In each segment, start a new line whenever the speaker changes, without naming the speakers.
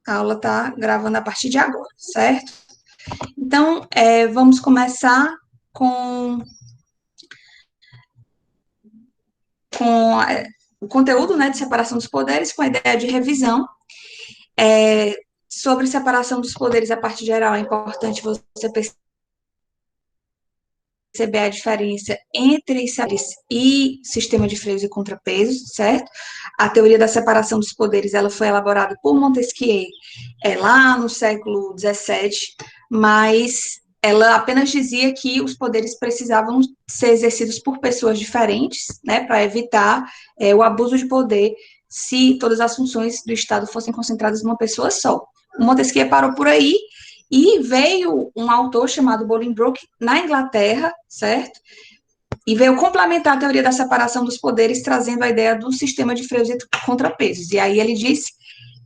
A aula está gravando a partir de agora, certo? Então, vamos começar com, o conteúdo, né, de separação dos poderes, com a ideia de revisão. Sobre separação dos poderes, a parte geral, é importante você perceber a diferença entre e sistema de freios e contrapesos, certo? A teoria da separação dos poderes, ela foi elaborada por Montesquieu lá no século XVII, mas ela apenas dizia que os poderes precisavam ser exercidos por pessoas diferentes, né, para evitar o abuso de poder se todas as funções do Estado fossem concentradas numa pessoa só. O Montesquieu parou por aí e veio um autor chamado Bolingbroke, na Inglaterra, certo? E veio complementar a teoria da separação dos poderes, trazendo a ideia do sistema de freios e contrapesos. E aí ele disse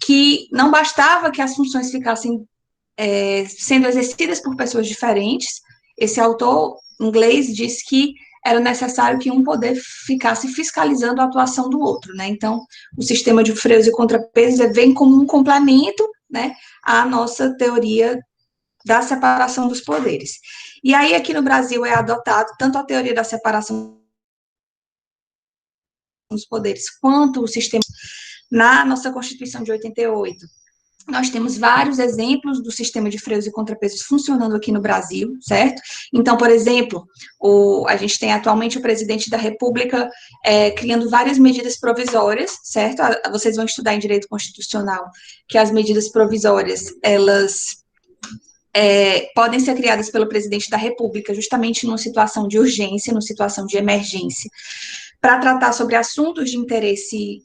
que não bastava que as funções ficassem sendo exercidas por pessoas diferentes. Esse autor inglês disse que era necessário que um poder ficasse fiscalizando a atuação do outro, né? Então, o sistema de freios e contrapesos vem como um complemento, né, à nossa teoria da separação dos poderes. E aí, aqui no Brasil, é adotado tanto a teoria da separação dos poderes quanto o sistema. Na nossa Constituição de 88, nós temos vários exemplos do sistema de freios e contrapesos funcionando aqui no Brasil, certo? Então, por exemplo, a gente tem atualmente o presidente da República criando várias medidas provisórias, certo? Vocês vão estudar em direito constitucional que as medidas provisórias, elas podem ser criadas pelo presidente da República justamente numa situação de urgência, numa situação de emergência, para tratar sobre assuntos de interesse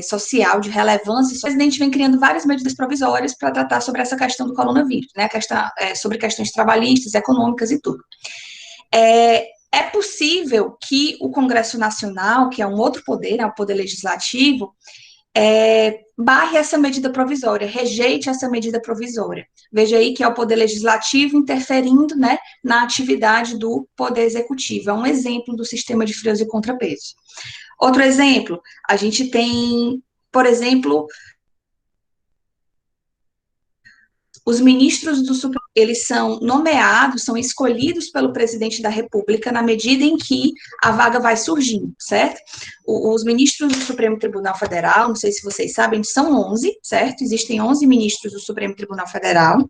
social, de relevância. O presidente vem criando várias medidas provisórias para tratar sobre essa questão do coronavírus, né? Sobre questões trabalhistas, econômicas e tudo. É possível que o Congresso Nacional, que é um outro poder, né, o poder legislativo, barre essa medida provisória, rejeite essa medida provisória. Veja aí que é o Poder Legislativo interferindo, né, na atividade do Poder Executivo. É um exemplo do sistema de freios e contrapesos. Outro exemplo, a gente tem, por exemplo, os ministros do Supremo, eles são nomeados, são escolhidos pelo presidente da República na medida em que a vaga vai surgindo, certo? Os ministros do Supremo Tribunal Federal, não sei se vocês sabem, são 11, certo? Existem 11 ministros do Supremo Tribunal Federal.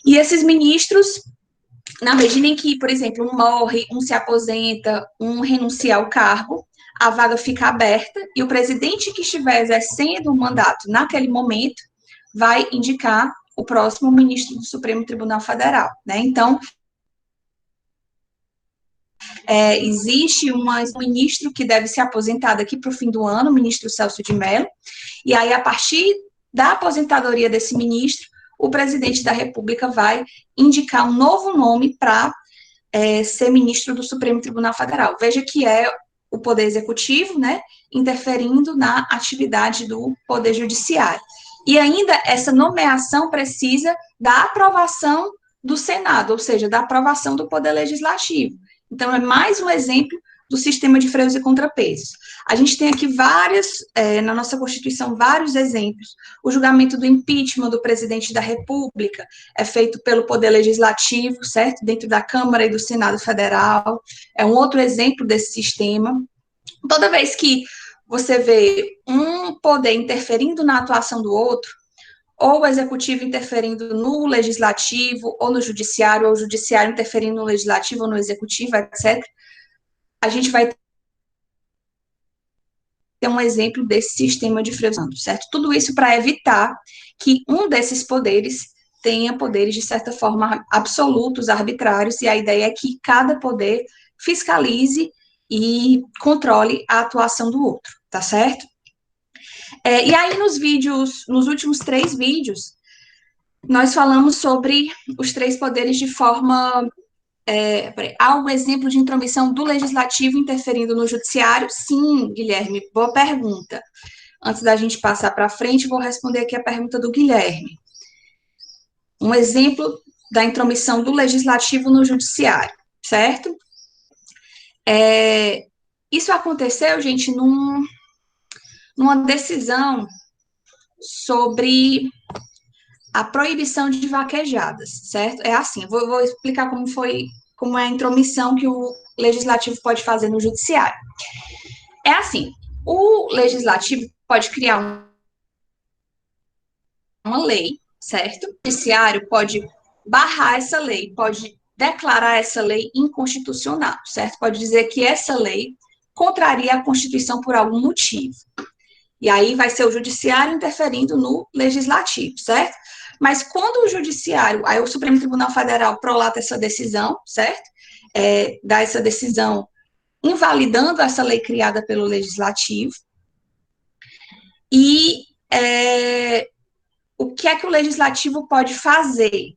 E esses ministros, na medida em que, por exemplo, um morre, um se aposenta, um renuncia ao cargo, a vaga fica aberta e o presidente que estiver exercendo o mandato naquele momento vai indicar o próximo ministro do Supremo Tribunal Federal, né? Então, existe um ministro que deve se aposentar daqui para o fim do ano, o ministro Celso de Mello, e aí, a partir da aposentadoria desse ministro, o presidente da República vai indicar um novo nome para ser ministro do Supremo Tribunal Federal. Veja que é o Poder Executivo, né, interferindo na atividade do Poder Judiciário. E ainda essa nomeação precisa da aprovação do Senado, ou seja, da aprovação do Poder Legislativo. Então, é mais um exemplo do sistema de freios e contrapesos. A gente tem aqui na nossa Constituição, vários exemplos. O julgamento do impeachment do presidente da República é feito pelo Poder Legislativo, certo? Dentro da Câmara e do Senado Federal. É um outro exemplo desse sistema. Toda vez que você vê um poder interferindo na atuação do outro, ou o executivo interferindo no legislativo, ou no judiciário, ou o judiciário interferindo no legislativo ou no executivo, etc., a gente vai ter um exemplo desse sistema de freio, certo? Tudo isso para evitar que um desses poderes tenha poderes, de certa forma, absolutos, arbitrários, e a ideia é que cada poder fiscalize e controle a atuação do outro, tá certo? E aí, nos últimos 3 vídeos, nós falamos sobre os 3 poderes de forma... há um exemplo de intromissão do legislativo interferindo no judiciário? Sim, Guilherme, boa pergunta. Antes da gente passar para frente, vou responder aqui a pergunta do Guilherme. Um exemplo da intromissão do legislativo no judiciário, certo? Isso aconteceu, gente, numa decisão sobre a proibição de vaquejadas, certo? É assim, vou explicar como é a intromissão que o legislativo pode fazer no judiciário. É assim, o legislativo pode criar uma lei, certo? O judiciário pode barrar essa lei, pode declarar essa lei inconstitucional, certo? Pode dizer que essa lei contraria a Constituição por algum motivo. E aí vai ser o judiciário interferindo no legislativo, certo? Mas quando o judiciário, aí o Supremo Tribunal Federal prolata essa decisão, certo? Dá essa decisão invalidando essa lei criada pelo legislativo. E o que é que o legislativo pode fazer?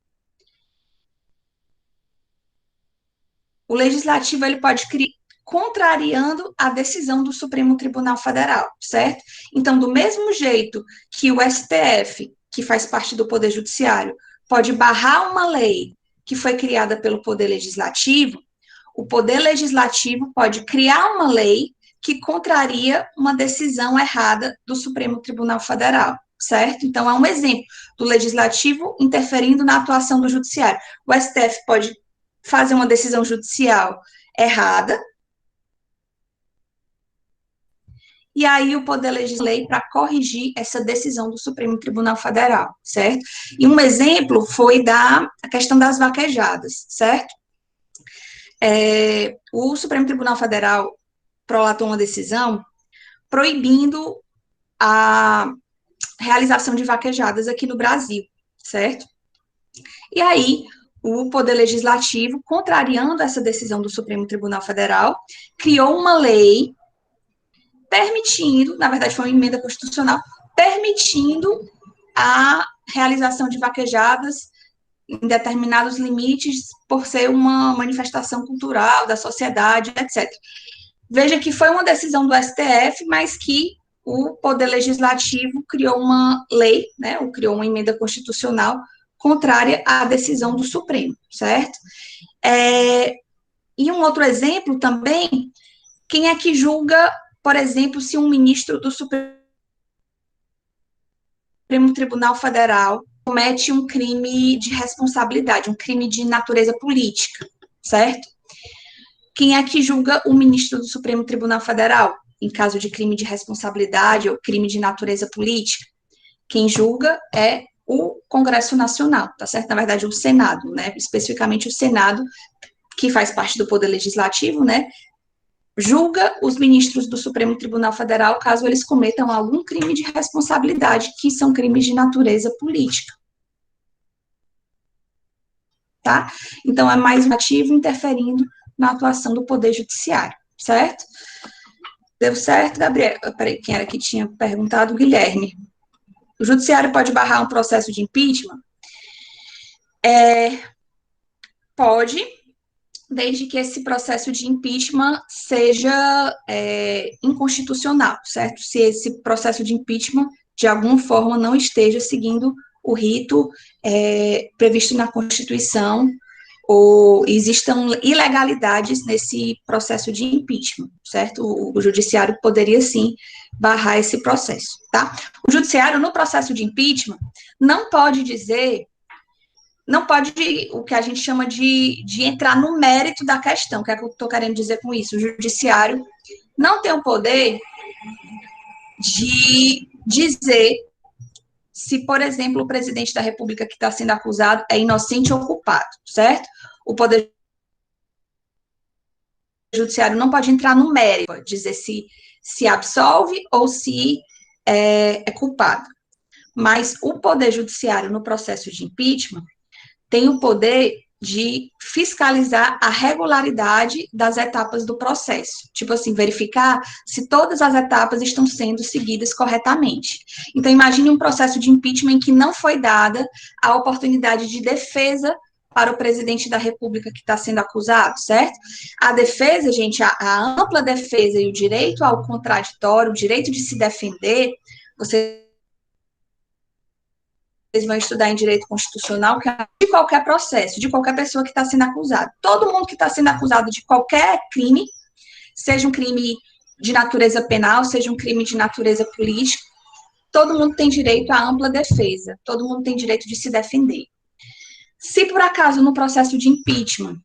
O legislativo ele pode criar contrariando a decisão do Supremo Tribunal Federal, certo? Então, do mesmo jeito que o STF, que faz parte do Poder Judiciário, pode barrar uma lei que foi criada pelo Poder Legislativo, o Poder Legislativo pode criar uma lei que contraria uma decisão errada do Supremo Tribunal Federal, certo? Então, é um exemplo do Legislativo interferindo na atuação do Judiciário. O STF pode fazer uma decisão judicial errada, e aí o Poder Legislativo para corrigir essa decisão do Supremo Tribunal Federal, certo? E um exemplo foi a questão das vaquejadas, certo? O Supremo Tribunal Federal prolatou uma decisão proibindo a realização de vaquejadas aqui no Brasil, certo? E aí, o Poder Legislativo, contrariando essa decisão do Supremo Tribunal Federal, criou uma lei permitindo, na verdade foi uma emenda constitucional, permitindo a realização de vaquejadas em determinados limites por ser uma manifestação cultural da sociedade, etc. Veja que foi uma decisão do STF, mas que o Poder Legislativo criou uma lei, né, ou criou uma emenda constitucional contrária à decisão do Supremo, certo? E um outro exemplo também, quem é que julga, por exemplo, se um ministro do Supremo Tribunal Federal comete um crime de responsabilidade, um crime de natureza política, certo? Quem é que julga o ministro do Supremo Tribunal Federal em caso de crime de responsabilidade ou crime de natureza política? Quem julga é o Congresso Nacional, tá certo? Na verdade, o Senado, né? Especificamente o Senado, que faz parte do Poder Legislativo, né? Julga os ministros do Supremo Tribunal Federal caso eles cometam algum crime de responsabilidade, que são crimes de natureza política. Tá? Então, é mais um ativo interferindo na atuação do Poder Judiciário, certo? Deu certo, Gabriel? Peraí, quem era que tinha perguntado? Guilherme. O Judiciário pode barrar um processo de impeachment? Pode, desde que esse processo de impeachment seja inconstitucional, certo? Se esse processo de impeachment, de alguma forma, não esteja seguindo o rito previsto na Constituição, ou existam ilegalidades nesse processo de impeachment, certo? O judiciário poderia, sim, barrar esse processo, tá? O judiciário, no processo de impeachment, não pode dizer, não pode, o que a gente chama de entrar no mérito da questão. O que é que eu estou querendo dizer com isso? O judiciário não tem o poder de dizer se, por exemplo, o presidente da República que está sendo acusado é inocente ou culpado, certo? O Poder Judiciário não pode entrar no mérito, dizer se absolve ou se é culpado. Mas o Poder Judiciário, no processo de impeachment, tem o poder de fiscalizar a regularidade das etapas do processo. Tipo assim, verificar se todas as etapas estão sendo seguidas corretamente. Então, imagine um processo de impeachment em que não foi dada a oportunidade de defesa para o presidente da República que está sendo acusado, certo? A defesa, gente, a ampla defesa e o direito ao contraditório, o direito de se defender, vocês vão estudar em direito constitucional, que é de qualquer processo, de qualquer pessoa que está sendo acusada. Todo mundo que está sendo acusado de qualquer crime, seja um crime de natureza penal, seja um crime de natureza política, todo mundo tem direito à ampla defesa, todo mundo tem direito de se defender. Se por acaso no processo de impeachment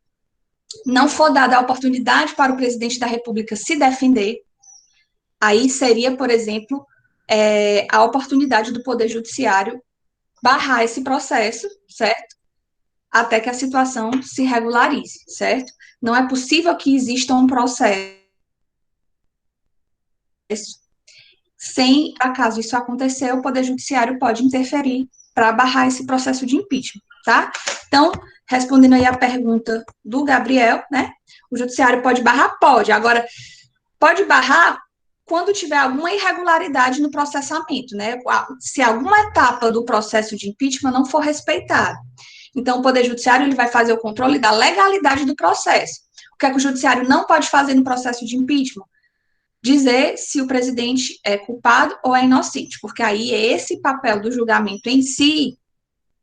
não for dada a oportunidade para o presidente da República se defender, aí seria, por exemplo, a oportunidade do Poder Judiciário barrar esse processo, certo? Até que a situação se regularize, certo? Não é possível que exista um processo sem, acaso isso acontecer, o Poder Judiciário pode interferir para barrar esse processo de impeachment, tá? Então, respondendo aí a pergunta do Gabriel, né? O Judiciário pode barrar? Pode. Agora, pode barrar quando tiver alguma irregularidade no processamento, né? Se alguma etapa do processo de impeachment não for respeitada. Então, o Poder Judiciário ele vai fazer o controle da legalidade do processo. O que é que o Judiciário não pode fazer no processo de impeachment? Dizer se o presidente é culpado ou é inocente, porque aí esse papel do julgamento em si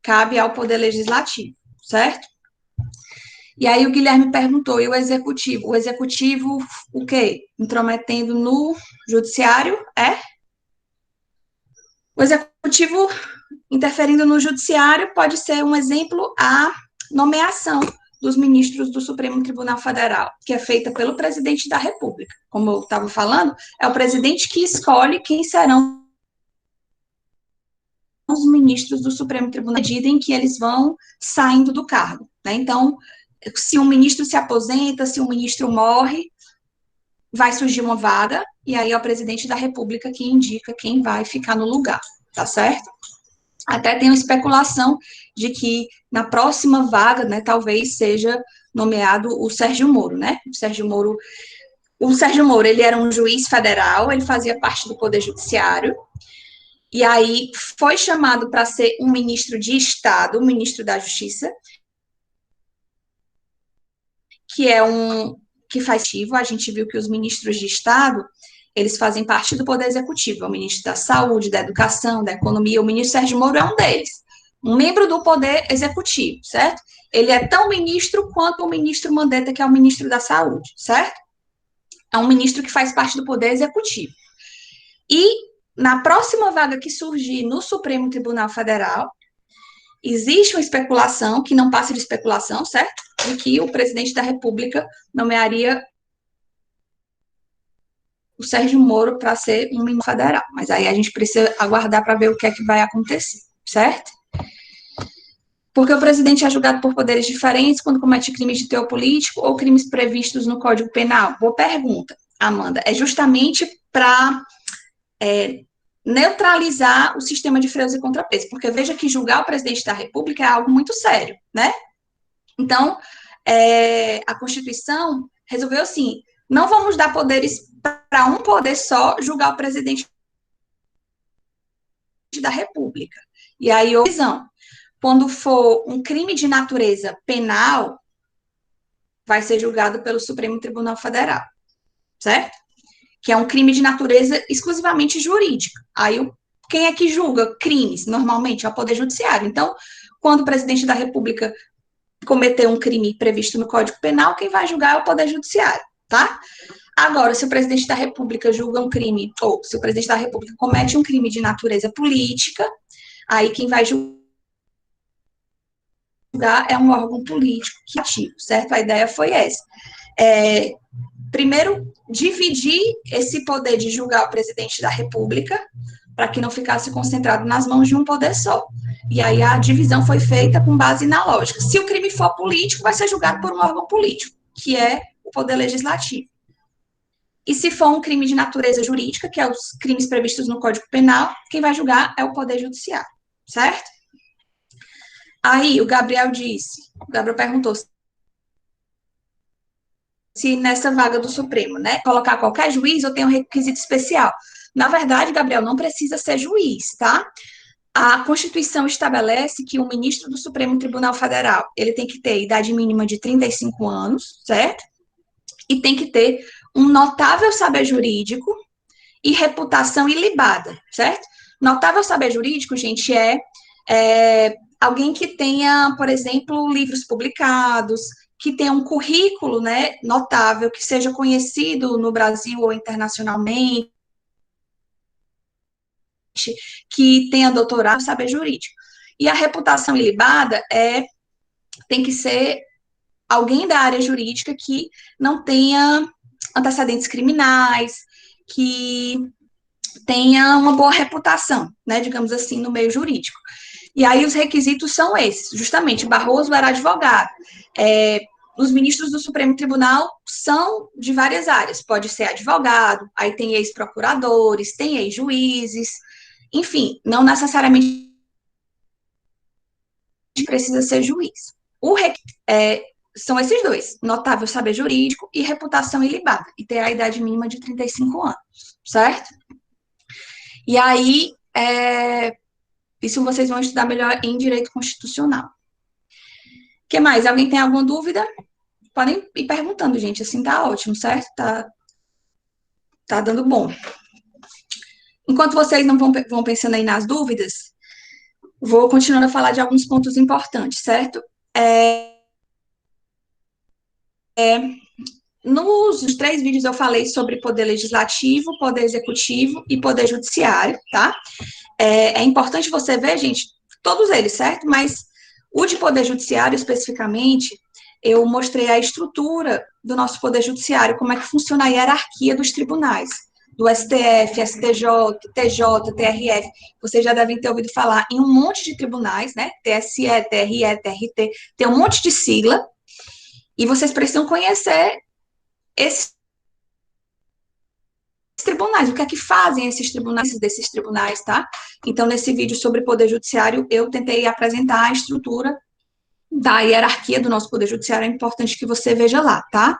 cabe ao Poder Legislativo, certo? E aí o Guilherme perguntou, e o Executivo? O Executivo, o quê? Intrometendo no Judiciário, O Executivo interferindo no Judiciário pode ser um exemplo a nomeação dos ministros do Supremo Tribunal Federal, que é feita pelo presidente da República. Como eu estava falando, é o presidente que escolhe quem serão os ministros do Supremo Tribunal, na medida em que eles vão saindo do cargo, né? Então, se um ministro se aposenta, se um ministro morre, vai surgir uma vaga, e aí é o presidente da República que indica quem vai ficar no lugar, tá certo? Até tem uma especulação de que na próxima vaga, né, talvez seja nomeado o Sérgio Moro, né? O Sérgio Moro, ele era um juiz federal, ele fazia parte do Poder Judiciário, e aí foi chamado para ser um ministro de Estado, um ministro da Justiça, que faz ativo. A gente viu que os ministros de Estado, eles fazem parte do Poder Executivo, é o ministro da Saúde, da Educação, da Economia, o ministro Sérgio Moro é um deles, um membro do Poder Executivo, certo? Ele é tão ministro quanto o ministro Mandetta, que é o ministro da Saúde, certo? É um ministro que faz parte do Poder Executivo. E na próxima vaga que surgir no Supremo Tribunal Federal, existe uma especulação, que não passa de especulação, certo? De que o presidente da República nomearia o Sérgio Moro para ser um ministro federal. Mas aí a gente precisa aguardar para ver o que é que vai acontecer, certo? Porque o presidente é julgado por poderes diferentes quando comete crimes de teor político ou crimes previstos no Código Penal? Boa pergunta, Amanda. É justamente para neutralizar o sistema de freios e contrapesos, porque veja que julgar o presidente da República é algo muito sério, né? Então, a Constituição resolveu assim, não vamos dar poderes para um poder só julgar o presidente da República. E aí, visão, quando for um crime de natureza penal, vai ser julgado pelo Supremo Tribunal Federal, certo? Que é um crime de natureza exclusivamente jurídica. Aí, quem é que julga crimes? Normalmente é o Poder Judiciário. Então, quando o presidente da República cometer um crime previsto no Código Penal, quem vai julgar é o Poder Judiciário, tá? Agora, se o presidente da República julga um crime, ou se o presidente da República comete um crime de natureza política, aí quem vai julgar é um órgão político que é ativo, certo? A ideia foi essa. Primeiro, dividir esse poder de julgar o presidente da República, para que não ficasse concentrado nas mãos de um poder só. E aí a divisão foi feita com base na lógica. Se o crime for político, vai ser julgado por um órgão político, que é o Poder Legislativo. E se for um crime de natureza jurídica, que é os crimes previstos no Código Penal, quem vai julgar é o Poder Judiciário, certo? Aí o Gabriel perguntou se nessa vaga do Supremo, né, colocar qualquer juiz ou tem um requisito especial. Na verdade, Gabriel, não precisa ser juiz, tá? A Constituição estabelece que o ministro do Supremo Tribunal Federal, ele tem que ter idade mínima de 35 anos, certo? E tem que ter um notável saber jurídico e reputação ilibada, certo? Notável saber jurídico, gente, é alguém que tenha, por exemplo, livros publicados, que tenha um currículo, né, notável, que seja conhecido no Brasil ou internacionalmente, que tenha doutorado, saber jurídico. E a reputação ilibada tem que ser alguém da área jurídica que não tenha antecedentes criminais, que tenha uma boa reputação, né, digamos assim, no meio jurídico. E aí os requisitos são esses, justamente, Barroso era advogado. Os ministros do Supremo Tribunal são de várias áreas, pode ser advogado, aí tem ex-procuradores, tem ex-juízes, enfim, não necessariamente precisa ser juiz. São esses dois, notável saber jurídico e reputação ilibada, e ter a idade mínima de 35 anos, certo? E aí, isso vocês vão estudar melhor em direito constitucional. O que mais? Alguém tem alguma dúvida? Podem ir perguntando, gente, assim tá ótimo, certo? Tá dando bom. Enquanto vocês não vão pensando aí nas dúvidas, vou continuando a falar de alguns pontos importantes, certo? Nos 3 vídeos eu falei sobre poder legislativo, poder executivo e poder judiciário, tá? É importante você ver, gente, todos eles, certo? Mas o de poder judiciário, especificamente, eu mostrei a estrutura do nosso poder judiciário, como é que funciona a hierarquia dos tribunais, do STF, STJ, TJ, TRF. Vocês já devem ter ouvido falar em um monte de tribunais, né? TSE, TRE, TRT, tem um monte de sigla, e vocês precisam conhecer esses tribunais, o que é que fazem esses tribunais, desses tribunais, tá? Então, nesse vídeo sobre poder judiciário, eu tentei apresentar a estrutura da hierarquia do nosso poder judiciário, é importante que você veja lá, tá?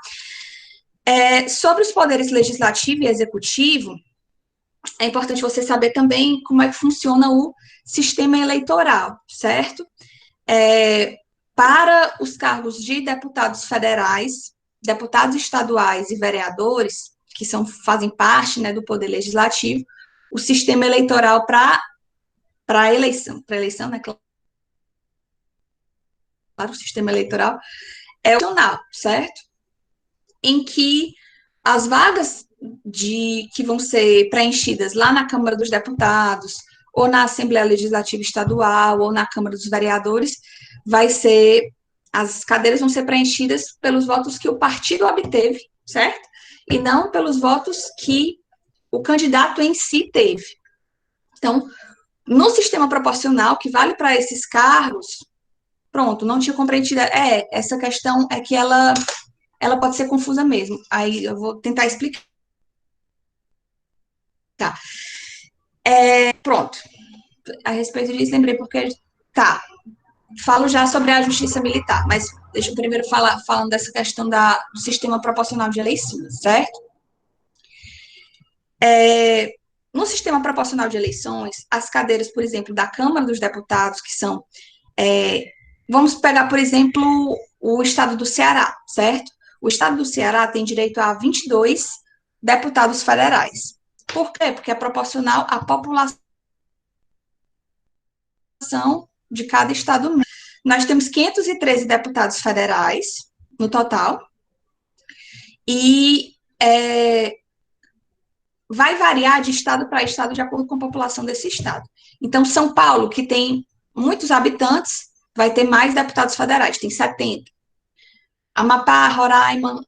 Sobre os poderes legislativo e executivo, é importante você saber também como é que funciona o sistema eleitoral, certo? Para os cargos de deputados federais, deputados estaduais e vereadores, que fazem parte, né, do poder legislativo, o sistema eleitoral para eleição, né, claro, o sistema eleitoral é opcional, certo? Em que as vagas que vão ser preenchidas lá na Câmara dos Deputados, ou na Assembleia Legislativa Estadual, ou na Câmara dos Vereadores, as cadeiras vão ser preenchidas pelos votos que o partido obteve, certo? E não pelos votos que o candidato em si teve. Então, no sistema proporcional, que vale para esses cargos, pronto, não tinha compreendido. Essa questão é que ela pode ser confusa mesmo. Aí eu vou tentar explicar. Pronto. A respeito disso, lembrei porque. Tá. Falo já sobre a justiça militar, mas deixa eu primeiro falando dessa questão do sistema proporcional de eleições, certo? No sistema proporcional de eleições, as cadeiras, por exemplo, da Câmara dos Deputados, que são. Vamos pegar, por exemplo, o estado do Ceará, certo? O estado do Ceará tem direito a 22 deputados federais. Por quê? Porque é proporcional à população de cada estado. Nós temos 513 deputados federais no total, e vai variar de estado para estado de acordo com a população desse estado. Então, São Paulo, que tem muitos habitantes, vai ter mais deputados federais, tem 70. Amapá, Roraima,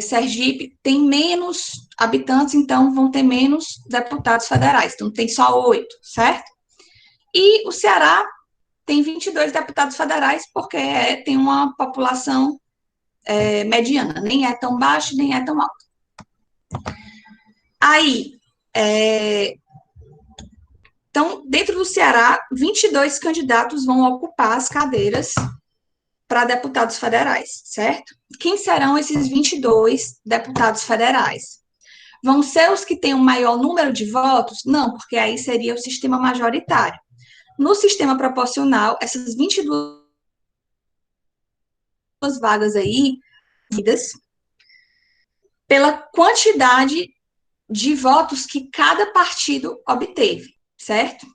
Sergipe, tem menos habitantes, então vão ter menos deputados federais, então tem só 8, certo? E o Ceará tem 22 deputados federais, porque tem uma população mediana, nem é tão baixa, nem é tão alta. Aí, então, dentro do Ceará, 22 candidatos vão ocupar as cadeiras para deputados federais, certo? Quem serão esses 22 deputados federais? Vão ser os que têm o maior número de votos? Não, porque aí seria o sistema majoritário. No sistema proporcional, essas 22 vagas aí, pela quantidade de votos que cada partido obteve, certo?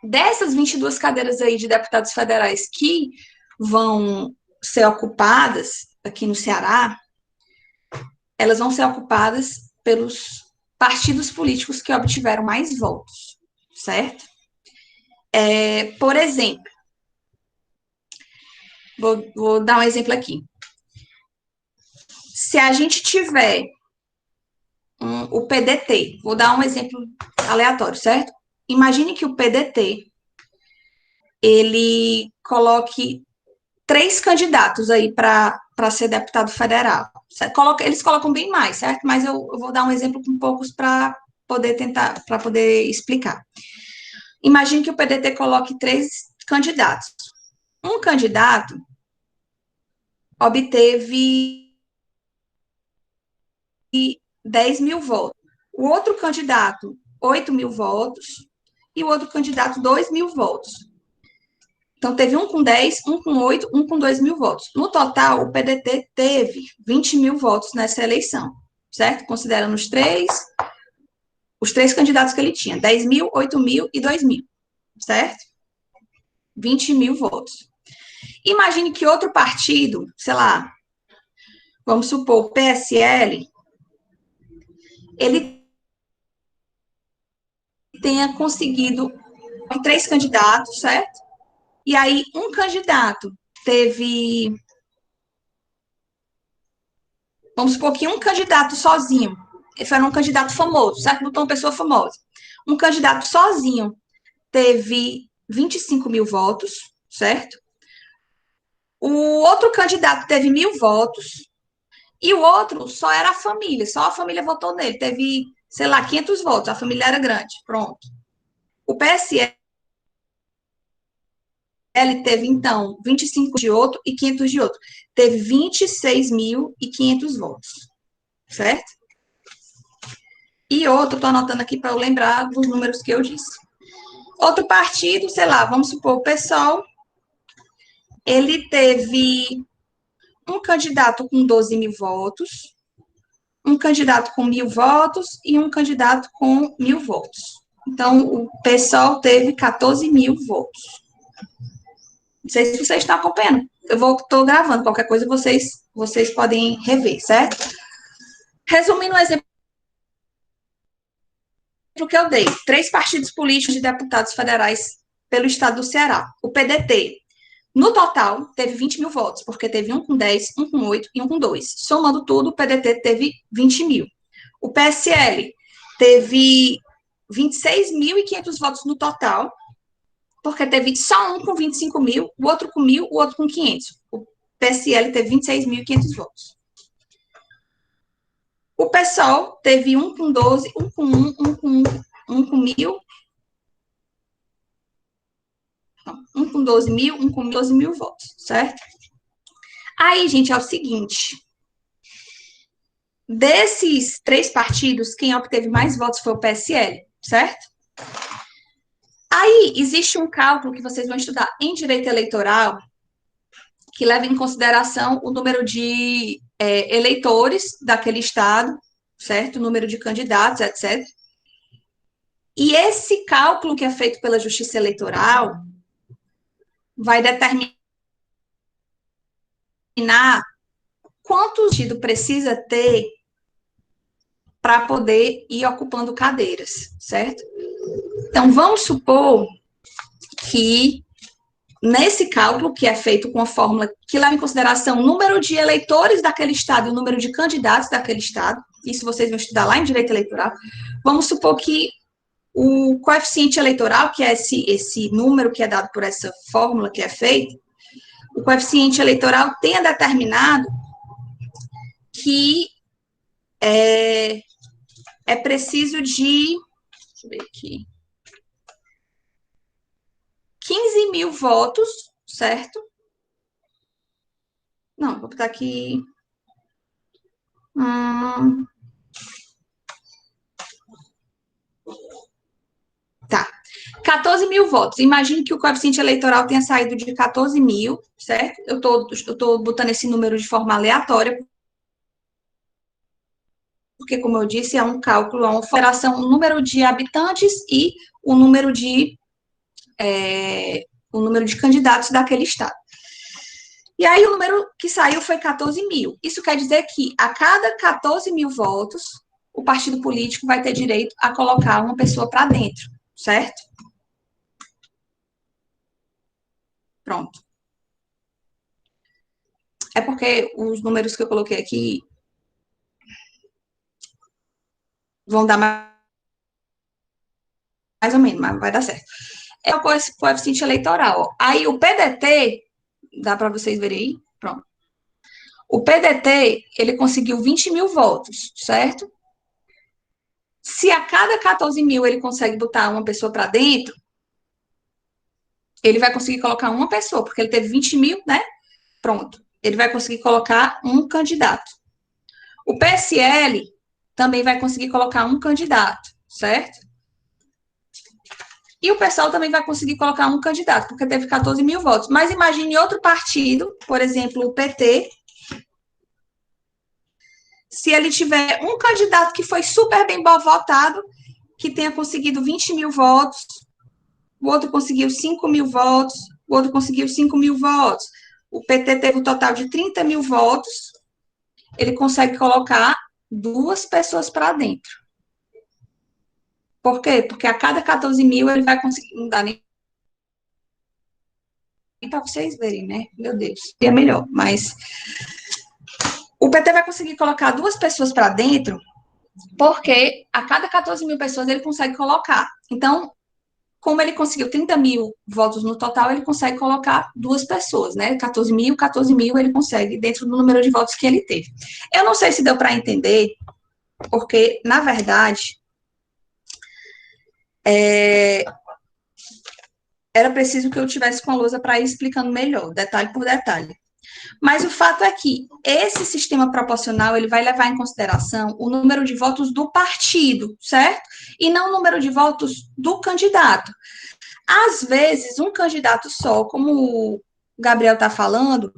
Dessas 22 cadeiras aí de deputados federais que vão ser ocupadas aqui no Ceará, elas vão ser ocupadas pelos partidos políticos que obtiveram mais votos, certo? Por exemplo, vou dar um exemplo aqui. Se a gente tiver o PDT, vou dar um exemplo aleatório, certo? Imagine que o PDT, ele coloque 3 candidatos aí para ser deputado federal. Eles colocam bem mais, certo? Mas eu vou dar um exemplo com poucos para poder explicar. Imagine que o PDT coloque 3 candidatos. Um candidato obteve 10 mil votos. O outro candidato, 8 mil votos. E o outro candidato, 2 mil votos. Então, teve um com 10, um com 8, um com 2 mil votos. No total, o PDT teve 20 mil votos nessa eleição, certo? Considerando os três candidatos que ele tinha, 10 mil, 8 mil e 2 mil, certo? 20 mil votos. Imagine que outro partido, sei lá, vamos supor, o PSL, ele tenha conseguido 3 candidatos, certo? E aí, um candidato teve... Vamos supor que um candidato sozinho, foi um candidato famoso, certo? Botou uma pessoa famosa. Um candidato sozinho teve 25 mil votos, certo? O outro candidato teve 1.000 votos, e o outro só era a família, só a família votou nele, teve, sei lá, 500 votos, a família era grande, pronto. O PSL teve, então, 25 de outro e 500 de outro. Teve 26.500 votos, certo? E outro, estou anotando aqui para eu lembrar dos números que eu disse. Outro partido, sei lá, vamos supor, o PSOL, ele teve um candidato com 12 mil votos, um candidato com 1.000 votos e um candidato com 1.000 votos. Então, o PSOL teve 14 mil votos. Não sei se vocês estão acompanhando. Estou gravando, qualquer coisa vocês podem rever, certo? Resumindo o exemplo que eu dei, 3 partidos políticos de deputados federais pelo estado do Ceará. O PDT, no total, teve 20 mil votos, porque teve um com 10, um com 8 e um com 2. Somando tudo, o PDT teve 20 mil. O PSL teve 26.500 votos no total, porque teve só um com 25 mil, o outro com 1.000, o outro com 500. O PSL teve 26.500 votos. O PSOL teve um com 12, um com 1, um com 1.000, um com 12 mil, um com 12 mil votos, certo? Aí, gente, é o seguinte. Desses 3 partidos, quem obteve mais votos foi o PSL, certo? Aí, existe um cálculo que vocês vão estudar em direito eleitoral, que leva em consideração o número de eleitores daquele estado, certo? O número de candidatos, etc. E esse cálculo que é feito pela Justiça Eleitoral vai determinar quanto partido precisa ter para poder ir ocupando cadeiras, certo? Então, vamos supor que nesse cálculo, que é feito com a fórmula que leva em consideração o número de eleitores daquele estado e o número de candidatos daquele estado, isso vocês vão estudar lá em direito eleitoral, vamos supor que o coeficiente eleitoral, que é esse número que é dado por essa fórmula que é feita, o coeficiente eleitoral tenha determinado que é preciso de, deixa eu ver aqui, 15 mil votos, certo? Não, vou botar aqui. Tá. 14 mil votos. Imagine que o coeficiente eleitoral tenha saído de 14 mil, certo? Eu tô botando esse número de forma aleatória, porque, como eu disse, é um cálculo, é uma operação, o número de habitantes e o número de candidatos daquele estado. E aí o número que saiu foi 14 mil. Isso quer dizer que a cada 14 mil votos, o partido político vai ter direito a colocar uma pessoa para dentro, certo? Pronto. É porque os números que eu coloquei aqui vão dar mais ou menos, mas vai dar certo. É o coeficiente eleitoral. Aí o PDT, dá para vocês verem aí? Pronto. O PDT, ele conseguiu 20 mil votos, certo? Se a cada 14 mil ele consegue botar uma pessoa para dentro, ele vai conseguir colocar uma pessoa, porque ele teve 20 mil, né? Pronto. Ele vai conseguir colocar um candidato. O PSL também vai conseguir colocar um candidato, certo? E o pessoal também vai conseguir colocar um candidato, porque teve 14 mil votos. Mas imagine outro partido, por exemplo, o PT, se ele tiver um candidato que foi super bem votado, que tenha conseguido 20 mil votos, o outro conseguiu 5 mil votos, o outro conseguiu 5 mil votos. O PT teve um total de 30 mil votos, ele consegue colocar duas pessoas para dentro. Por quê? Porque a cada 14 mil ele vai conseguir, não dá nem para vocês verem, né? Meu Deus, é melhor, mas o PT vai conseguir colocar duas pessoas para dentro, porque a cada 14 mil pessoas ele consegue colocar. Então, como ele conseguiu 30 mil votos no total, ele consegue colocar duas pessoas, né? 14 mil ele consegue dentro do número de votos que ele teve. Eu não sei se deu para entender, porque, na verdade, era preciso que eu tivesse com a lousa para ir explicando melhor, detalhe por detalhe. Mas o fato é que esse sistema proporcional ele vai levar em consideração o número de votos do partido, certo? E não o número de votos do candidato. Às vezes, um candidato só, como o Gabriel está falando,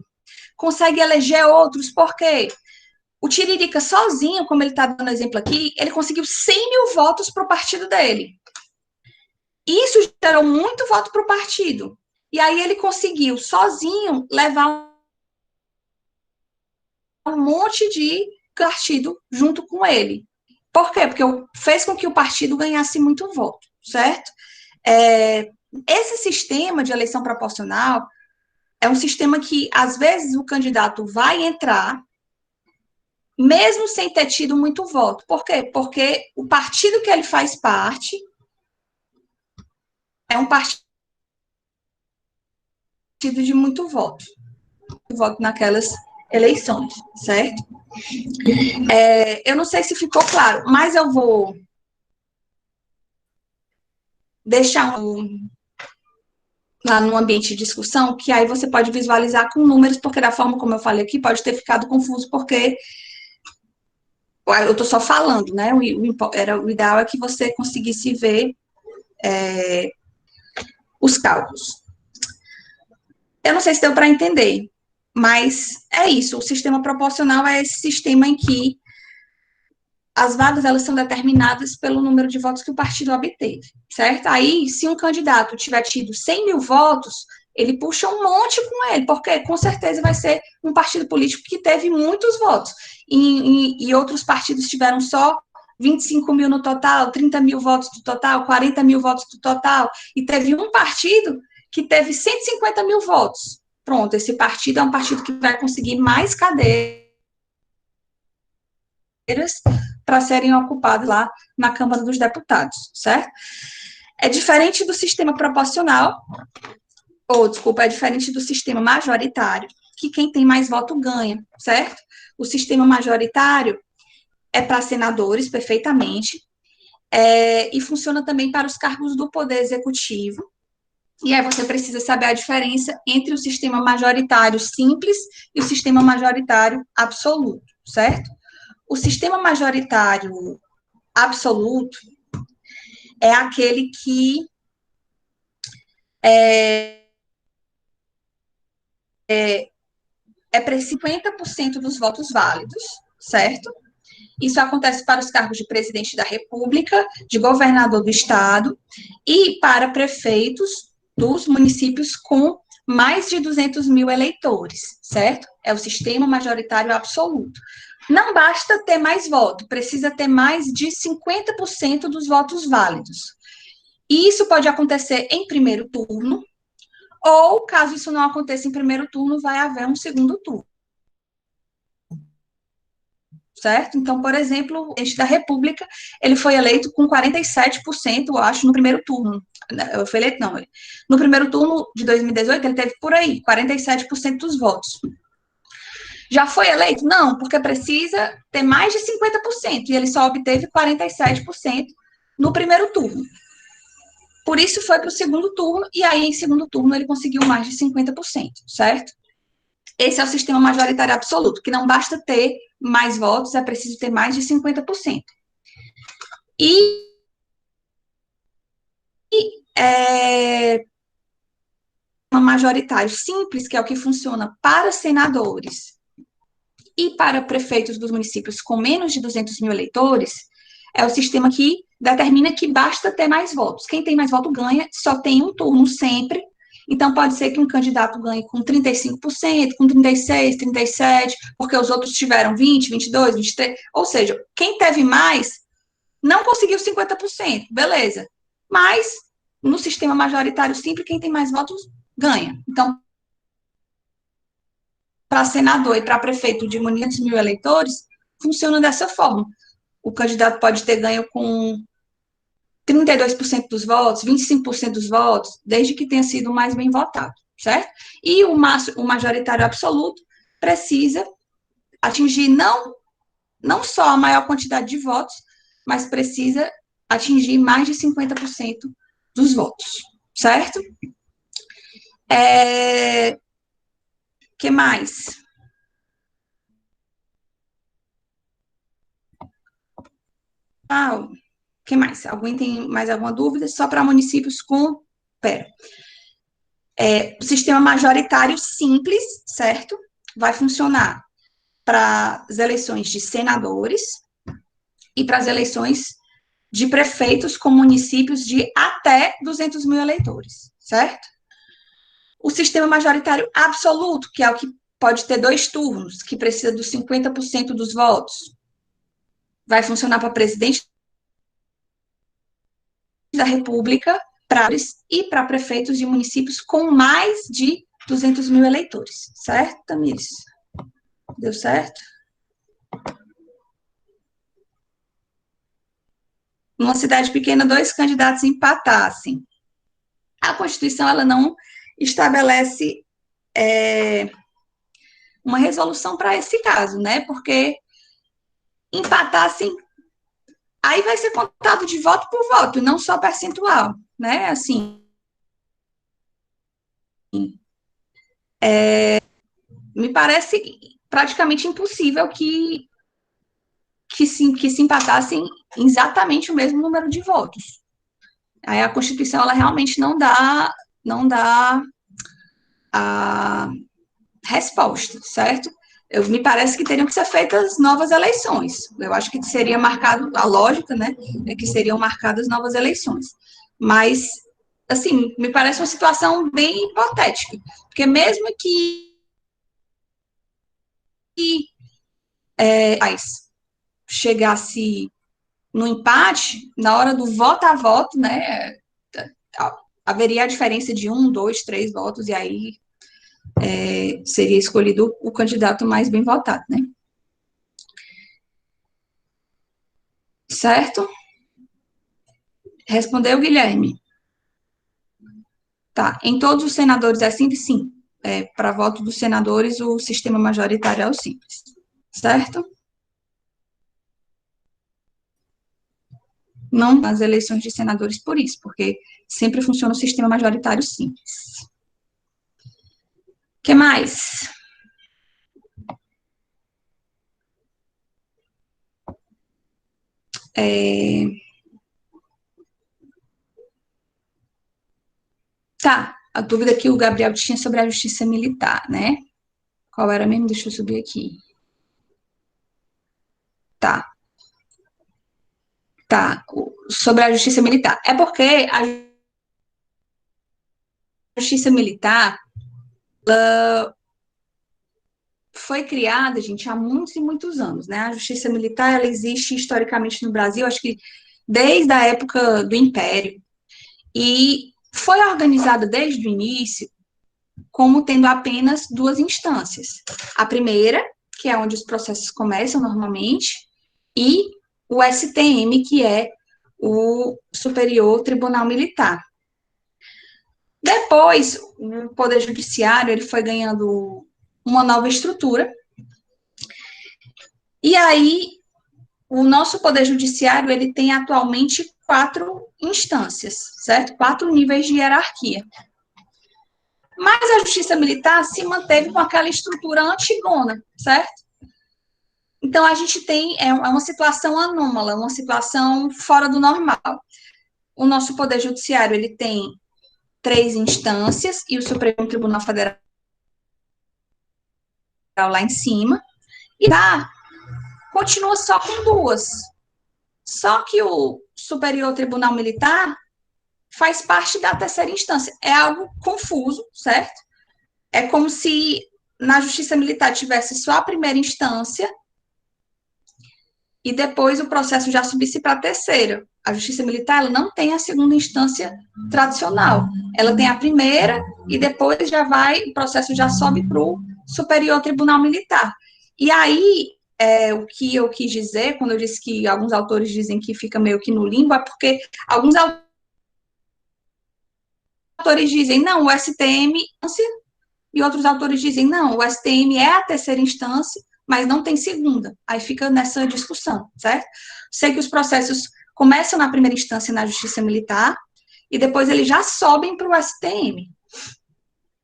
consegue eleger outros, porque o Tiririca sozinho, como ele está dando exemplo aqui, ele conseguiu 100 mil votos para o partido dele. Isso gerou muito voto para o partido. E aí ele conseguiu, sozinho, levar um monte de partido junto com ele. Por quê? Porque fez com que o partido ganhasse muito voto, certo? Esse sistema de eleição proporcional é um sistema que, às vezes, o candidato vai entrar, mesmo sem ter tido muito voto. Por quê? Porque o partido que ele faz parte é um partido de muito voto. Voto naquelas eleições, certo? Eu não sei se ficou claro, mas eu vou deixar lá no ambiente de discussão, que aí você pode visualizar com números, porque da forma como eu falei aqui, pode ter ficado confuso, porque eu estou só falando, né? O ideal é que você conseguisse ver os cálculos. Eu não sei se deu para entender, mas é isso. O sistema proporcional é esse sistema em que as vagas elas são determinadas pelo número de votos que o partido obteve, certo? Aí, se um candidato tiver tido 100 mil votos, ele puxa um monte com ele, porque com certeza vai ser um partido político que teve muitos votos, e outros partidos tiveram só 25 mil no total, 30 mil votos no total, 40 mil votos no total, e teve um partido que teve 150 mil votos. Pronto, esse partido é um partido que vai conseguir mais cadeiras para serem ocupadas lá na Câmara dos Deputados, certo? É diferente do sistema proporcional, é diferente do sistema majoritário, que quem tem mais voto ganha, certo? O sistema majoritário é para senadores, perfeitamente, e funciona também para os cargos do Poder Executivo. E aí você precisa saber a diferença entre o sistema majoritário simples e o sistema majoritário absoluto, certo? O sistema majoritário absoluto é aquele que é para 50% dos votos válidos, certo? Isso acontece para os cargos de presidente da República, de governador do estado e para prefeitos dos municípios com mais de 200 mil eleitores, certo? É o sistema majoritário absoluto. Não basta ter mais voto, precisa ter mais de 50% dos votos válidos. E isso pode acontecer em primeiro turno, ou, caso isso não aconteça em primeiro turno, vai haver um segundo turno. Certo? Então, por exemplo, o presidente da República, ele foi eleito com 47%, eu acho, no primeiro turno. Foi eleito, não. No primeiro turno de 2018, ele teve por aí, 47% dos votos. Já foi eleito? Não, porque precisa ter mais de 50%, e ele só obteve 47% no primeiro turno. Por isso foi para o segundo turno, e aí, em segundo turno, ele conseguiu mais de 50%, certo? Esse é o sistema majoritário absoluto, que não basta ter mais votos, é preciso ter mais de 50%. E majoritário simples, que é o que funciona para senadores e para prefeitos dos municípios com menos de 200 mil eleitores, é o sistema que determina que basta ter mais votos. Quem tem mais voto ganha, só tem um turno sempre. Então, pode ser que um candidato ganhe com 35%, com 36%, 37%, porque os outros tiveram 20%, 22%, 23%. Ou seja, quem teve mais não conseguiu 50%, beleza. Mas, no sistema majoritário simples, quem tem mais votos ganha. Então, para senador e para prefeito de 500 mil eleitores, funciona dessa forma. O candidato pode ter ganho com 32% dos votos, 25% dos votos, desde que tenha sido o mais bem votado, certo? E o majoritário absoluto precisa atingir não só a maior quantidade de votos, mas precisa atingir mais de 50% dos votos, certo? Que mais? Que mais? Alguém tem mais alguma dúvida? Só para municípios com. Pera. O sistema majoritário simples, certo? Vai funcionar para as eleições de senadores e para as eleições de prefeitos com municípios de até 200 mil eleitores, certo? O sistema majoritário absoluto, que é o que pode ter 2 turnos, que precisa dos 50% dos votos, vai funcionar para presidente da República e para prefeitos de municípios com mais de 200 mil eleitores, certo, Tamires? Deu certo? Numa cidade pequena, 2 candidatos empatassem. A Constituição, ela não estabelece uma resolução para esse caso, né? Porque empatassem, aí vai ser contado de voto por voto, não só percentual, né? Assim, me parece praticamente impossível que se empatassem exatamente o mesmo número de votos. Aí a Constituição, ela realmente não dá a resposta, certo? Me parece que teriam que ser feitas novas eleições. Eu acho que seria marcado, a lógica, né, é que seriam marcadas novas eleições. Mas, assim, me parece uma situação bem hipotética, porque mesmo que chegasse no empate, na hora do voto a voto, né, haveria a diferença de 1, 2, 3 votos, e aí seria escolhido o candidato mais bem votado, né? Certo? Respondeu, Guilherme. Tá. Em todos os senadores é simples? Sim. Para voto dos senadores, o sistema majoritário é o simples. Certo? Não nas eleições de senadores por isso, porque sempre funciona o sistema majoritário simples. O que mais? Tá. A dúvida que o Gabriel tinha sobre a justiça militar, né? Qual era mesmo? Deixa eu subir aqui. Tá. Tá. Sobre a justiça militar. É porque a justiça militar, foi criada, gente, há muitos e muitos anos, né? A Justiça Militar, ela existe historicamente no Brasil, acho que desde a época do Império, e foi organizada desde o início como tendo apenas duas instâncias. A primeira, que é onde os processos começam normalmente, e o STM, que é o Superior Tribunal Militar. Depois, o Poder Judiciário ele foi ganhando uma nova estrutura, e aí o nosso Poder Judiciário ele tem atualmente 4 instâncias, certo? 4 níveis de hierarquia. Mas a Justiça Militar se manteve com aquela estrutura antigona, certo? Então, a gente tem uma situação anômala, uma situação fora do normal. O nosso Poder Judiciário ele tem 3 instâncias e o Supremo Tribunal Federal lá em cima, e lá continua só com 2. Só que o Superior Tribunal Militar faz parte da terceira instância. É algo confuso, certo? É como se na Justiça Militar tivesse só a primeira instância e depois o processo já subisse para a terceira. A Justiça Militar ela não tem a segunda instância tradicional. Ela tem a primeira e depois já vai, o processo já sobe para o Superior Tribunal Militar. E aí, o que eu quis dizer, quando eu disse que alguns autores dizem que fica meio que no limbo, é porque alguns autores dizem, não, o STM, e outros autores dizem, não, o STM é a terceira instância, mas não tem segunda. Aí fica nessa discussão, certo? Sei que os processos começam na primeira instância na Justiça Militar e depois eles já sobem para o STM.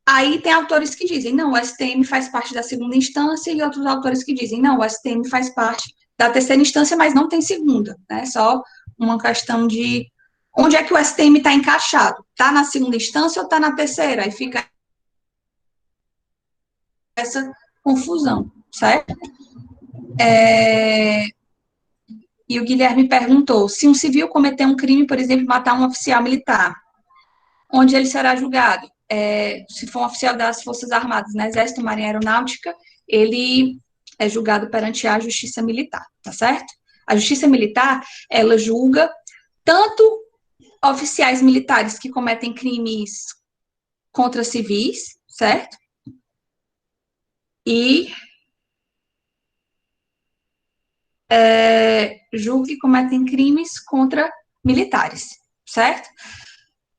Aí tem autores que dizem, não, o STM faz parte da segunda instância e outros autores que dizem, não, o STM faz parte da terceira instância, mas não tem segunda, né? Só uma questão de onde é que o STM está encaixado? Está na segunda instância ou está na terceira? Aí fica essa confusão, certo? E o Guilherme perguntou, se um civil cometer um crime, por exemplo, matar um oficial militar, onde ele será julgado? Se for um oficial das Forças Armadas, né, Exército, Marinha Aeronáutica, ele é julgado perante a Justiça Militar, tá certo? A Justiça Militar, ela julga tanto oficiais militares que cometem crimes contra civis, certo? E julga que cometem crimes contra militares, certo?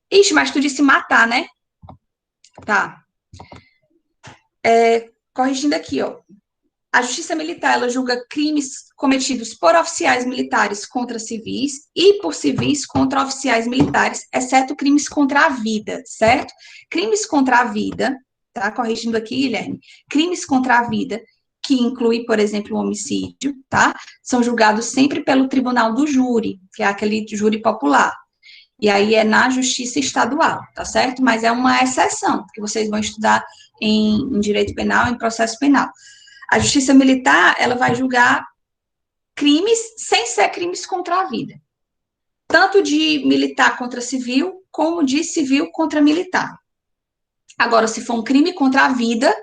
Ixi, mas tu disse matar, né? Tá. Corrigindo aqui, ó. A Justiça Militar, ela julga crimes cometidos por oficiais militares contra civis e por civis contra oficiais militares, exceto crimes contra a vida, certo? Crimes contra a vida, tá? Corrigindo aqui, Guilherme. Crimes contra a vida, que inclui, por exemplo, o homicídio, tá? São julgados sempre pelo Tribunal do Júri, que é aquele júri popular. E aí é na Justiça Estadual, tá certo? Mas é uma exceção, que vocês vão estudar em direito penal, em processo penal. A Justiça Militar, ela vai julgar crimes sem ser crimes contra a vida. Tanto de militar contra civil, como de civil contra militar. Agora, se for um crime contra a vida,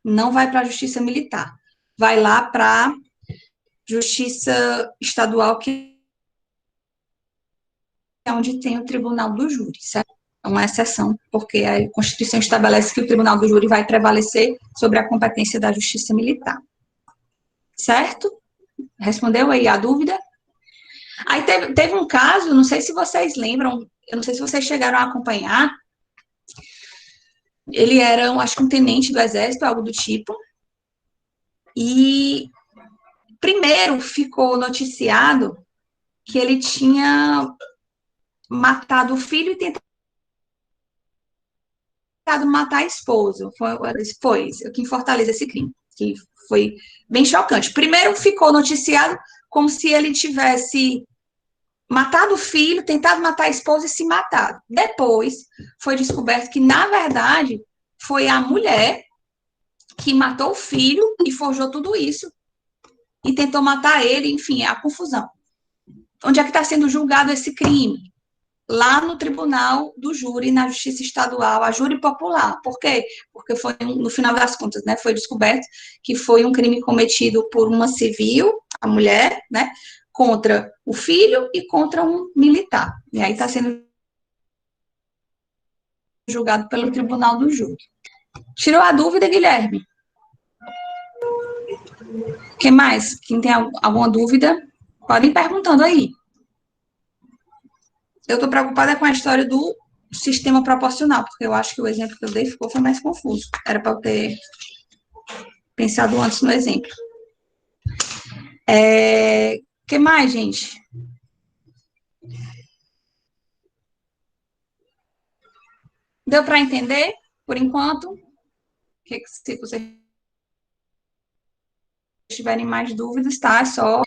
não vai para a Justiça Militar. Vai lá para a Justiça Estadual, que é onde tem o Tribunal do Júri, certo? É uma exceção, porque a Constituição estabelece que o Tribunal do Júri vai prevalecer sobre a competência da Justiça Militar. Certo? Respondeu aí a dúvida? Aí teve um caso, não sei se vocês lembram, eu não sei se vocês chegaram a acompanhar, ele era, acho que um tenente do Exército, algo do tipo, e primeiro ficou noticiado que ele tinha matado o filho e tentado matar a esposa. Foi aqui em Fortaleza esse crime, que foi bem chocante. Primeiro ficou noticiado como se ele tivesse matado o filho, tentado matar a esposa e se matado. Depois, foi descoberto que, na verdade, foi a mulher que matou o filho e forjou tudo isso e tentou matar ele, enfim, é a confusão. Onde é que está sendo julgado esse crime? lá no tribunal do júri, na justiça estadual, a júri popular. Por quê? Porque foi, no final das contas, né, foi descoberto que foi um crime cometido por uma civil, a mulher, né, contra o filho e contra um militar. E aí está sendo julgado pelo tribunal do júri. Tirou a dúvida, Guilherme? Quem mais? Quem tem alguma dúvida, pode ir perguntando aí. Eu estou preocupada com a história do sistema proporcional, porque eu acho que o exemplo que eu dei foi mais confuso. Era para eu ter pensado antes no exemplo. Que mais, gente? Deu para entender, por enquanto? Se vocês tiverem mais dúvidas, tá? É só.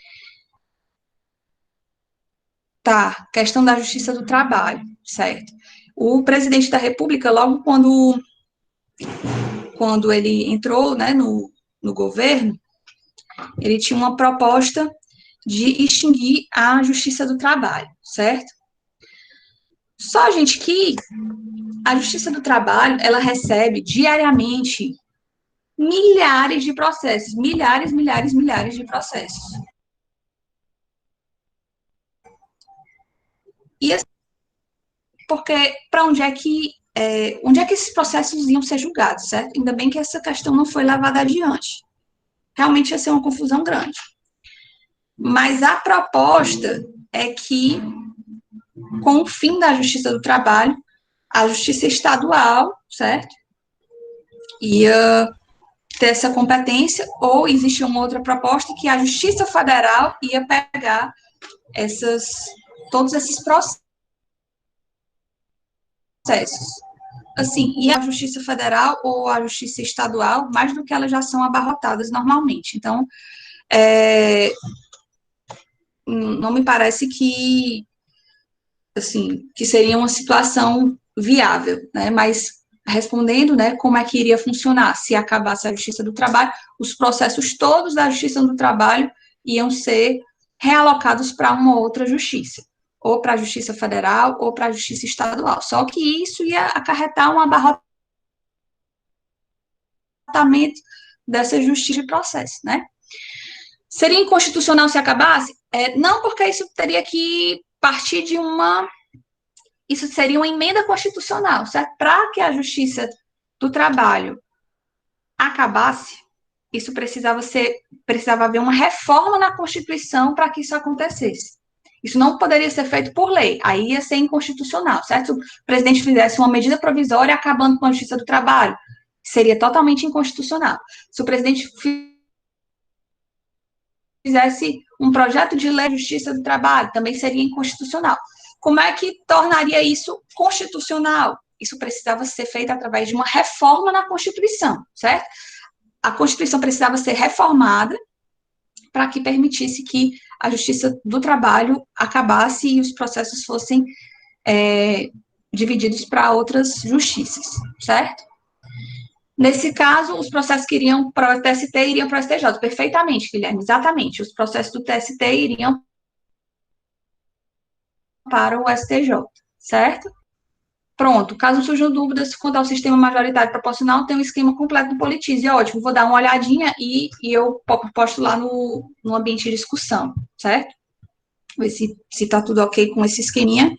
Tá, questão da justiça do trabalho, certo? O presidente da República, logo quando ele entrou, né, no governo, ele tinha uma proposta de extinguir a justiça do trabalho, certo? Só, gente, que a justiça do trabalho, ela recebe diariamente milhares de processos, milhares, milhares, milhares de processos. E assim, porque para onde é que esses processos iam ser julgados, certo? Ainda bem que essa questão não foi levada adiante. Realmente ia ser uma confusão grande. Mas a proposta é que, com o fim da justiça do trabalho, a justiça estadual, certo? Ia ter essa competência, ou existe uma outra proposta que a Justiça Federal ia pegar todos esses processos. Assim, e a Justiça Federal ou a Justiça Estadual, mais do que elas já são abarrotadas normalmente. Então, não me parece que, assim, que seria uma situação viável, né? Mas respondendo, né, como é que iria funcionar se acabasse a Justiça do Trabalho, os processos todos da Justiça do Trabalho iam ser realocados para uma outra justiça, ou para a Justiça Federal, ou para a Justiça Estadual. Só que isso ia acarretar um abarrotamento dessa justiça de processo, né? Seria inconstitucional se acabasse? Não, porque isso teria que partir de uma. Isso seria uma emenda constitucional, certo? Para que a Justiça do Trabalho acabasse, isso precisava haver uma reforma na Constituição para que isso acontecesse. Isso não poderia ser feito por lei, aí ia ser inconstitucional, certo? Se o presidente fizesse uma medida provisória acabando com a Justiça do Trabalho, seria totalmente inconstitucional. Se o presidente fizesse um projeto de lei de justiça do trabalho, também seria inconstitucional. Como é que tornaria isso constitucional? Isso precisava ser feito através de uma reforma na Constituição, certo? A Constituição precisava ser reformada para que permitisse que a justiça do trabalho acabasse e os processos fossem divididos para outras justiças, certo? Nesse caso, os processos que iriam para o TST iriam para o STJ. Perfeitamente, Guilherme, exatamente. Os processos do TST iriam para o STJ, certo? Pronto, caso surjam dúvidas quanto ao sistema majoritário proporcional, tem um esquema completo do Politize. É ótimo, vou dar uma olhadinha e eu posto lá no ambiente de discussão, certo? Ver se está tudo ok com esse esqueminha,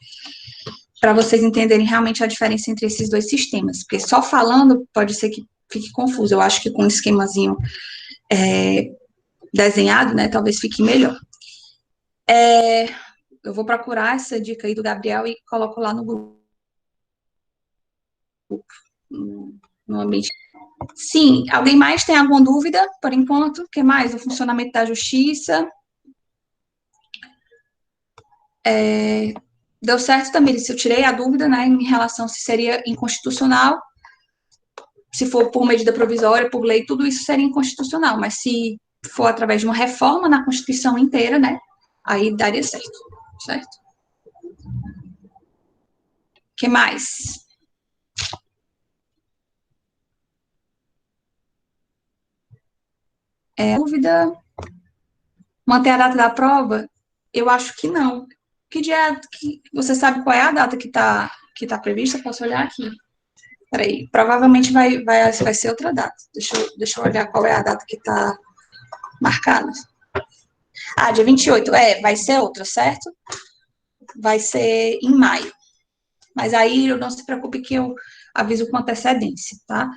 para vocês entenderem realmente a diferença entre esses dois sistemas. Porque só falando pode ser que fique confuso. Eu acho que com um esquemazinho desenhado, né, talvez fique melhor. Eu vou procurar essa dica aí do Gabriel e coloco lá no grupo. No ambiente. Sim, alguém mais tem alguma dúvida, por enquanto? O que mais? O funcionamento da justiça. Deu certo, Tamires, eu tirei a dúvida, né, em relação se seria inconstitucional, se for por medida provisória, por lei, tudo isso seria inconstitucional, mas se for através de uma reforma na Constituição inteira, né, aí daria certo, certo? O que mais? Dúvida? Manter a data da prova? Eu acho que não. Que dia, você sabe qual é a data que tá prevista? Posso olhar aqui. Peraí, provavelmente vai ser outra data. Deixa eu olhar qual é a data que está marcada. Ah, dia 28. Vai ser outra, certo? Vai ser em maio. Mas aí não se preocupe que eu aviso com antecedência, tá?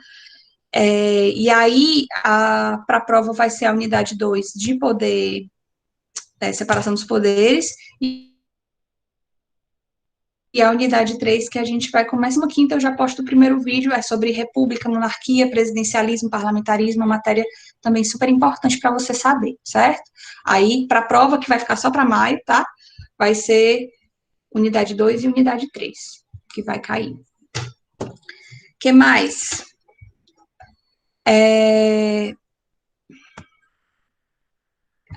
E aí, para a prova vai ser a unidade 2 de poder, separação dos poderes, e a unidade 3 que a gente vai começar na quinta, eu já posto o primeiro vídeo, é sobre república, monarquia, presidencialismo, parlamentarismo, uma matéria também super importante para você saber, certo? Aí, para a prova, que vai ficar só para maio, tá? Vai ser unidade 2 e unidade 3 que vai cair. O que mais?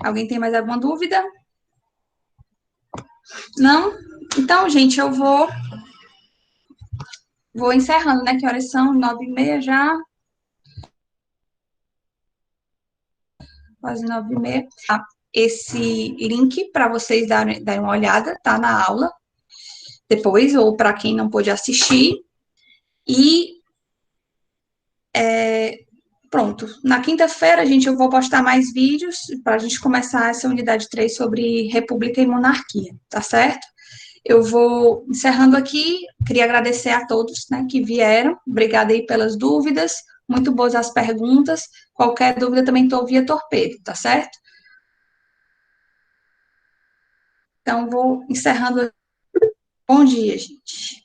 Alguém tem mais alguma dúvida? Não? Então, gente, eu vou encerrando, né? Que horas são? 9h30 já. Quase 9h30. Tá? Esse link para vocês darem uma olhada, tá na aula depois, ou para quem não pôde assistir. E pronto. Na quinta-feira, gente, eu vou postar mais vídeos para a gente começar essa unidade 3 sobre república e monarquia, tá certo? Eu vou encerrando aqui, queria agradecer a todos, né, que vieram, obrigada aí pelas dúvidas, muito boas as perguntas, qualquer dúvida também estou via torpedo, tá certo? Então, vou encerrando. Bom dia, gente.